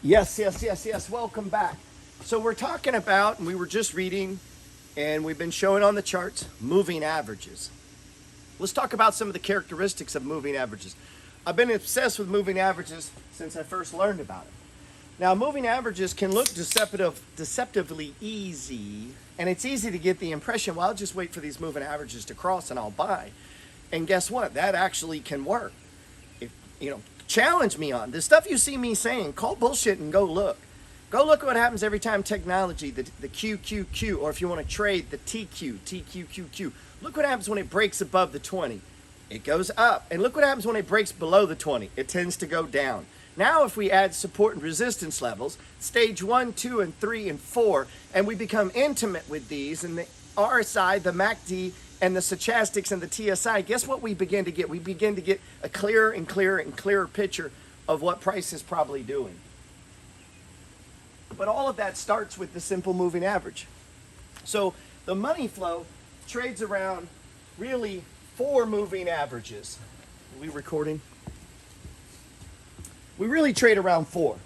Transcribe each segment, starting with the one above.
Yes. Welcome back. So we're talking about, and we were just reading, and we've been showing on the charts, moving averages. Let's talk about some of the characteristics of moving averages. I've been obsessed with moving averages since I first learned about it. Now, moving averages can look deceptively easy, and it's easy to get the impression, well, I'll just wait for these moving averages to cross and I'll buy. And guess what? That actually can work. If, challenge me on the stuff you see me saying, call bullshit and go look. Go look what happens every time technology, the QQQ, or if you want to trade, the TQQQ. Look what happens when it breaks above the 20. It goes up. And look what happens when it breaks below the 20. It tends to go down. Now if we add support and resistance levels, stage 1, 2, and 3, and 4, and we become intimate with these, and the RSI, the MACD, and the stochastics and the TSI, guess what we begin to get? We begin to get a clearer and clearer and clearer picture of what price is probably doing. But all of that starts with the simple moving average. So the money flow trades around really 4 moving averages. Are we recording? We really trade around 4.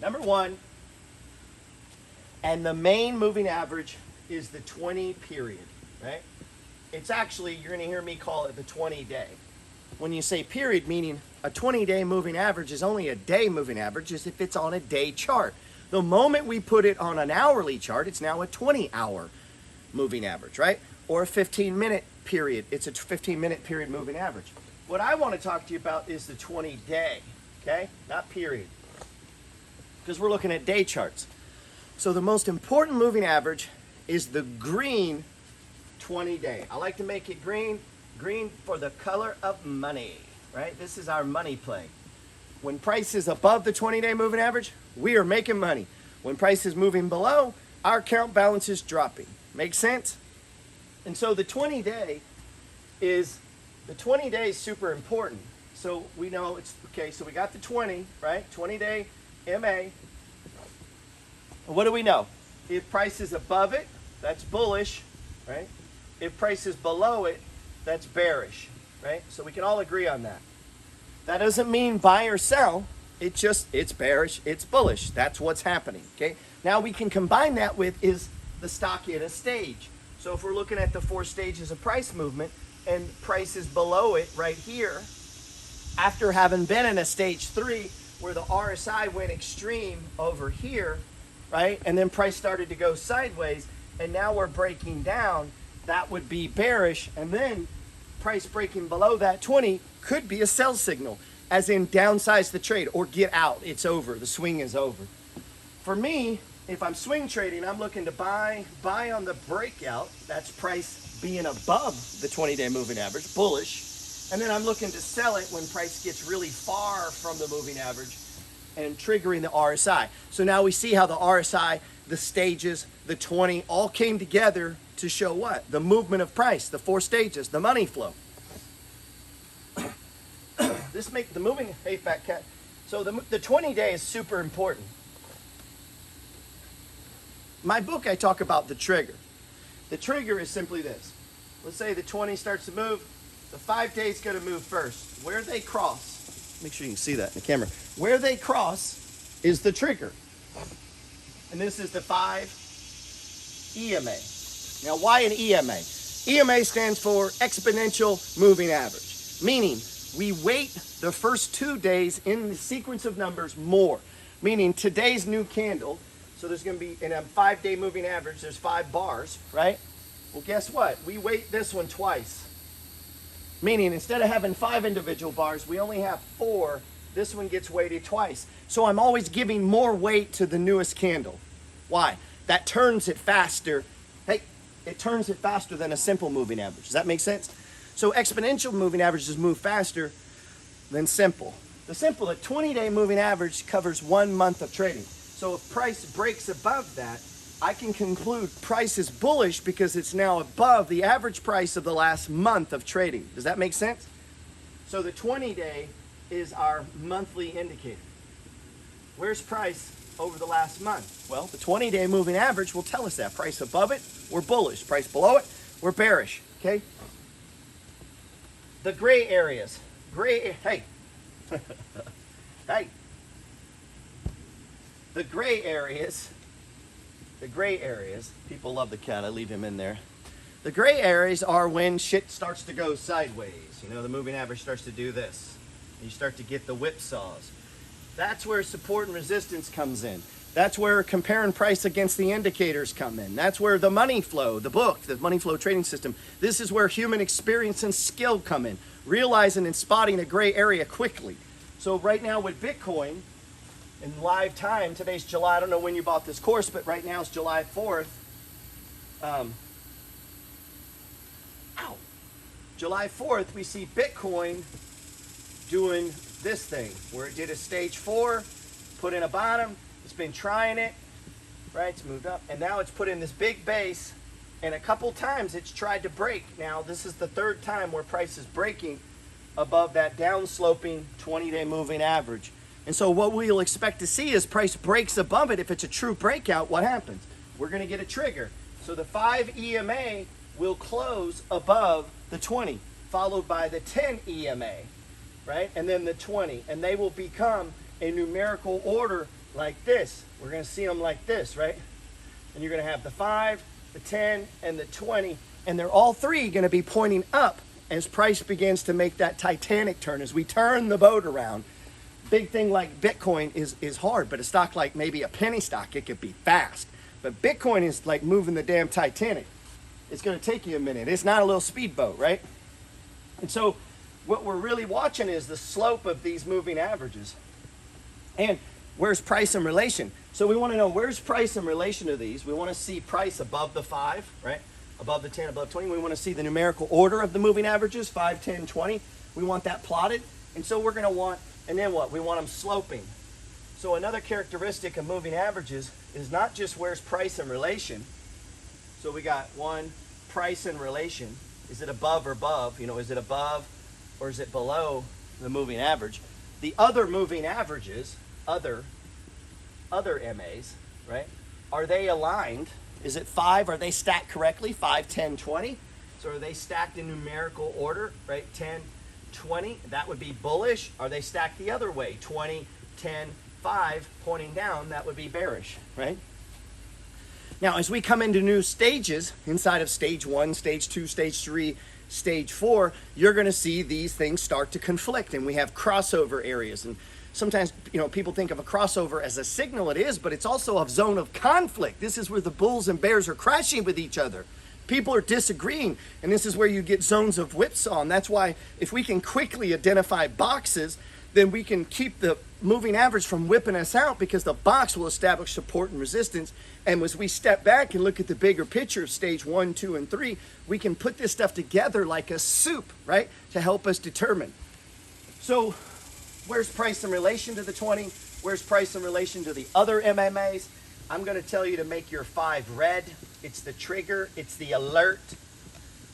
Number 1, and the main moving average is the 20 period, right? It's actually, you're going to hear me call it the 20-day. When you say period, meaning a 20-day moving average is only a day moving average as if it's on a day chart. The moment we put it on an hourly chart, it's now a 20-hour moving average, right? Or a 15-minute period. It's a 15-minute period moving average. What I want to talk to you about is the 20-day, okay? Not period. Because we're looking at day charts. So the most important moving average is the green 20-day. I like to make it green for the color of money, right? This is our money play. When price is above the 20-day moving average, we are making money. When price is moving below, our account balance is dropping. Make sense? And so the 20-day is super important. So we know it's, okay, so we got the 20, right? 20-day MA. And what do we know? If price is above it, that's bullish, right? If price is below it, that's bearish, right? So we can all agree on that. That doesn't mean buy or sell. It's bearish, it's bullish. That's what's happening, okay? Now we can combine that with is the stock in a stage. So if we're looking at the 4 stages of price movement and price is below it right here, after having been in a stage 3 where the RSI went extreme over here, right? And then price started to go sideways and now we're breaking down, that would be bearish. And then price breaking below that 20 could be a sell signal, as in downsize the trade or get out. It's over. The swing is over. For me, if I'm swing trading, I'm looking to buy on the breakout. That's price being above the 20-day moving average, bullish. And then I'm looking to sell it when price gets really far from the moving average and triggering the RSI. So now we see how the RSI, the stages, the 20 all came together to show what? The movement of price, the 4 stages, the money flow. The moving, hey fat cat. So the 20-day is super important. My book, I talk about the trigger. The trigger is simply this. Let's say the 20 starts to move. The 5-day is going to move first. Where they cross, make sure you can see that in the camera. Where they cross is the trigger. And this is the 5 EMA. Now, why an EMA? EMA stands for exponential moving average, meaning we weight the first 2 days in the sequence of numbers more, meaning today's new candle. So there's going to be, in a 5-day moving average, there's 5 bars, right? Well, guess what? We weight this one twice, meaning instead of having 5 individual bars, we only have 4. This one gets weighted twice. So I'm always giving more weight to the newest candle. Why? That turns it faster. Hey, it turns it faster than a simple moving average. Does that make sense? So exponential moving averages move faster than simple. The 20-day moving average covers 1 month of trading. So if price breaks above that, I can conclude price is bullish because it's now above the average price of the last month of trading. Does that make sense? So the 20-day is our monthly indicator. Where's price over the last month? Well, the 20-day moving average will tell us that. Price above it, we're bullish. Price below it, we're bearish, okay? The gray areas. Hey. Hey. The gray areas, people love the cat, I leave him in there. The gray areas are when shit starts to go sideways. You know, the moving average starts to do this. You start to get the whipsaws. That's where support and resistance comes in. That's where comparing price against the indicators come in. That's where the money flow, the book, the money flow trading system. This is where human experience and skill come in. Realizing and spotting a gray area quickly. So right now with Bitcoin, in live time, today's July, I don't know when you bought this course, but right now it's July 4th. July 4th, we see Bitcoin doing this thing, where it did a stage 4, put in a bottom, it's been trying it, right, it's moved up, and now it's put in this big base, and a couple times it's tried to break. Now, this is the third time where price is breaking above that downsloping 20-day moving average. And so what we'll expect to see is price breaks above it. If it's a true breakout, what happens? We're going to get a trigger. So the 5 EMA will close above the 20, followed by the 10 EMA, right? And then the 20. And they will become a numerical order like this. We're going to see them like this, right? And you're going to have the 5, the 10, and the 20. And they're all three going to be pointing up as price begins to make that Titanic turn. As we turn the boat around, big thing like Bitcoin is hard, but a stock like maybe a penny stock, it could be fast. But Bitcoin is like moving the damn Titanic. It's going to take you a minute. It's not a little speedboat, right? And so what we're really watching is the slope of these moving averages. And where's price in relation? So we want to know where's price in relation to these. We want to see price above the 5, right? Above the 10, above 20. We want to see the numerical order of the moving averages, 5, 10, 20. We want that plotted. And so we're going to want, and then what? We want them sloping. So another characteristic of moving averages is not just where's price in relation. So we got one, price in relation. Is it above or above? You know, is it above or is it below the moving average? The other moving averages, other MAs, right? Are they aligned? Is it 5? Are they stacked correctly? 5, 10, 20. So are they stacked in numerical order, right? 10, 20. That would be bullish. Are they stacked the other way? 20, 10, 5 pointing down. That would be bearish, right? Now, as we come into new stages, inside of stage 1, stage 2, stage 3, stage 4, you're going to see these things start to conflict, and we have crossover areas. And sometimes, you know, people think of a crossover as a signal. It is, but it's also a zone of conflict. This is where the bulls and bears are crashing with each other. People are disagreeing, and this is where you get zones of whipsaw. And that's why if we can quickly identify boxes, then we can keep the moving average from whipping us out, because the box will establish support and resistance. And as we step back and look at the bigger picture of stage 1, 2, and 3, we can put this stuff together like a soup, right, to help us determine. So where's price in relation to the 20? Where's price in relation to the other MMAs? I'm going to tell you to make your 5 red. It's the trigger. It's the alert.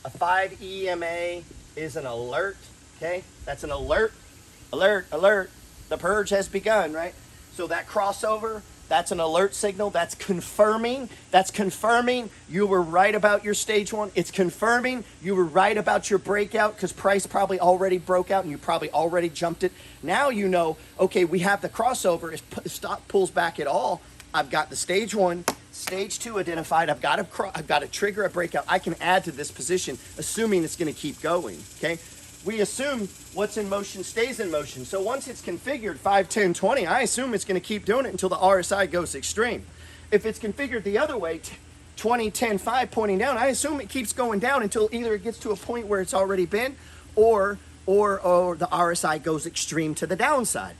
A 5 EMA is an alert, okay? That's an alert. Alert, alert. The purge has begun, right? So that crossover, that's an alert signal. That's confirming. That's confirming you were right about your stage 1. It's confirming you were right about your breakout, because price probably already broke out and you probably already jumped it. Now you know, okay, we have the crossover. If stock pulls back at all, I've got the stage 1, stage 2 identified. I've got a trigger, a breakout. I can add to this position, assuming it's going to keep going, okay? We assume what's in motion stays in motion. So once it's configured 5, 10, 20, I assume it's going to keep doing it until the RSI goes extreme. If it's configured the other way, 20, 10, 5 pointing down, I assume it keeps going down until either it gets to a point where it's already been, or the RSI goes extreme to the downside.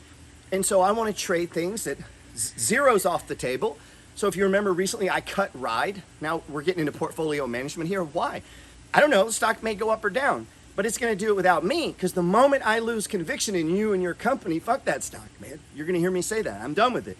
And so I want to trade things that zero's off the table. So if you remember recently, I cut Ride. Now we're getting into portfolio management here. Why? I don't know. The stock may go up or down, but it's going to do it without me, because the moment I lose conviction in you and your company, fuck that stock, man. You're going to hear me say that. I'm done with it.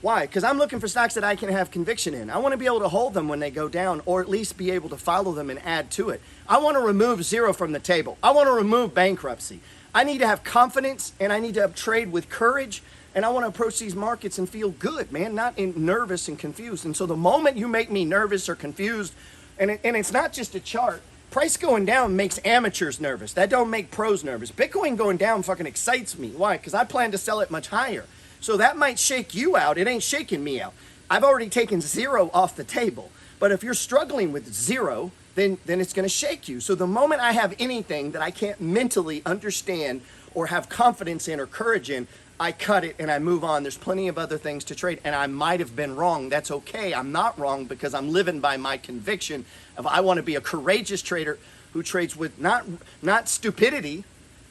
Why? Because I'm looking for stocks that I can have conviction in. I want to be able to hold them when they go down, or at least be able to follow them and add to it. I want to remove zero from the table. I want to remove bankruptcy. I need to have confidence, and I need to trade with courage, and I want to approach these markets and feel good, man, not nervous and confused. And so the moment you make me nervous or confused, and it's not just a chart. Price going down makes amateurs nervous. That don't make pros nervous. Bitcoin going down fucking excites me. Why? Because I plan to sell it much higher. So that might shake you out. It ain't shaking me out. I've already taken 0 off the table. But if you're struggling with 0, then it's going to shake you. So the moment I have anything that I can't mentally understand or have confidence in or courage in, I cut it and I move on. There's plenty of other things to trade, and I might have been wrong. That's okay. I'm not wrong because I'm living by my conviction of I want to be a courageous trader who trades with not stupidity.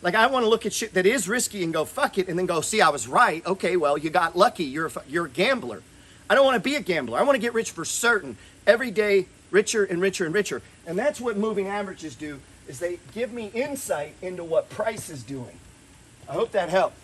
Like, I want to look at shit that is risky and go, fuck it, and then go, see, I was right. Okay, well, you got lucky. You're a gambler. I don't want to be a gambler. I want to get rich for certain. Every day, richer and richer and richer. And that's what moving averages do, is they give me insight into what price is doing. I hope that helped.